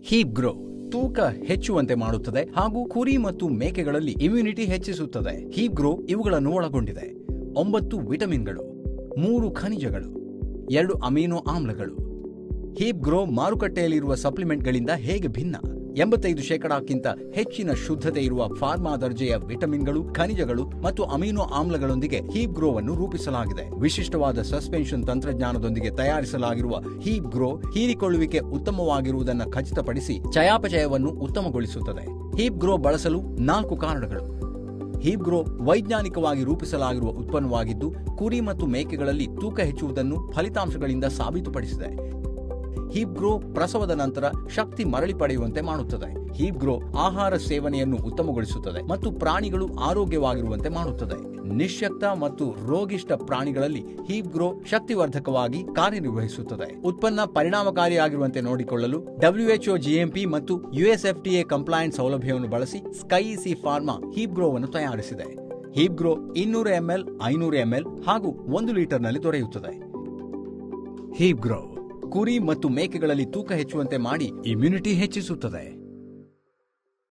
Heap grow ತೂಕ ಹೆಚ್ಚುವಂತೆ ಮಾಡುತ್ತದೆ ಹಾಗೂ ಕುರಿ ಮತ್ತು ಮೇಕೆಗಳಲ್ಲಿ ಇಮ್ಯುನಿಟಿ ಹೆಚ್ಚಿಸುತ್ತದೆ. ಹೀಪ್ ಗ್ರೋ ಇವುಗಳನ್ನು ಒಳಗೊಂಡಿದೆ: 9 ವಿಟಮಿನ್ಗಳು, 3 ಖನಿಜಗಳು, 2 ಅಮೈನೋ ಆಮ್ಲಗಳು. ಹೀಪ್ ಗ್ರೋ ಮಾರುಕಟ್ಟೆಯಲ್ಲಿರುವ ಸಪ್ಲಿಮೆಂಟ್ಗಳಿಂದ ಹೇಗೆ ಭಿನ್ನ? 85% ಹೆಚ್ಚಿನ ಶುದ್ಧತೆ ಇರುವ ಫಾರ್ಮಾ ದರ್ಜೆಯ ವಿಟಮಿನ್ಗಳು, ಖನಿಜಗಳು ಮತ್ತು ಅಮೈನೋ ಆಮ್ಲಗಳೊಂದಿಗೆ ಹೀಪ್ ಗ್ರೋವನ್ನು ರೂಪಿಸಲಾಗಿದೆ. ವಿಶಿಷ್ಟವಾದ ಸಸ್ಪೆನ್ಷನ್ ತಂತ್ರಜ್ಞಾನದೊಂದಿಗೆ ತಯಾರಿಸಲಾಗಿರುವ ಹೀಪ್ ಗ್ರೋ ಹೀರಿಕೊಳ್ಳುವಿಕೆ ಉತ್ತಮವಾಗಿರುವುದನ್ನು ಖಚಿತಪಡಿಸಿ ಚಯಾಪಚಯವನ್ನು ಉತ್ತಮಗೊಳಿಸುತ್ತದೆ. ಹೀಪ್ ಗ್ರೋ ಬಳಸಲು 4 ಕಾರಣಗಳು. ಹೀಪ್ ಗ್ರೋ ವೈಜ್ಞಾನಿಕವಾಗಿ ರೂಪಿಸಲಾಗಿರುವ ಉತ್ಪನ್ನವಾಗಿದ್ದು, ಕುರಿ ಮತ್ತು ಮೇಕೆಗಳಲ್ಲಿ ತೂಕ ಹೆಚ್ಚುವುದನ್ನು ಫಲಿತಾಂಶಗಳಿಂದ ಸಾಬೀತುಪಡಿಸಿದೆ. ಹೀಪ್ ಗ್ರೋ ಪ್ರಸವದ ನಂತರ ಶಕ್ತಿ ಮರಳಿ ಪಡೆಯುವಂತೆ ಮಾಡುತ್ತದೆ. ಹೀಪ್ ಗ್ರೋ ಆಹಾರ ಸೇವನೆಯನ್ನು ಉತ್ತಮಗೊಳಿಸುತ್ತದೆ ಮತ್ತು ಪ್ರಾಣಿಗಳು ಆರೋಗ್ಯವಾಗಿರುವಂತೆ ಮಾಡುತ್ತದೆ. ನಿಶ್ಯಕ್ತ ಮತ್ತು ರೋಗಿಷ್ಠ ಪ್ರಾಣಿಗಳಲ್ಲಿ ಹೀಪ್ ಗ್ರೋ ಶಕ್ತಿವರ್ಧಕವಾಗಿ ಕಾರ್ಯನಿರ್ವಹಿಸುತ್ತದೆ. ಉತ್ಪನ್ನ ಪರಿಣಾಮಕಾರಿಯಾಗಿರುವಂತೆ ನೋಡಿಕೊಳ್ಳಲು WHO GMP ಮತ್ತು USFDA ಕಂಪ್ಲೈಂಟ್ ಸೌಲಭ್ಯವನ್ನು ಬಳಸಿ ಸ್ಕೈಇಸಿ ಫಾರ್ಮಾ ಹೀಪ್ ಗ್ರೋವನ್ನು ತಯಾರಿಸಿದೆ. ಹೀಪ್ ಗ್ರೋ 200 ml, 500 ml ಹಾಗೂ 1 ಲೀಟರ್ನಲ್ಲಿ ದೊರೆಯುತ್ತದೆ. ಹೀಪ್ ಗ್ರೋ ಕುರಿ ಮತ್ತು ಮೇಕೆಗಳಲ್ಲಿ ತೂಕ ಹೆಚ್ಚುವಂತೆ ಮಾಡಿ ಇಮ್ಯುನಿಟಿ ಹೆಚ್ಚಿಸುತ್ತದೆ.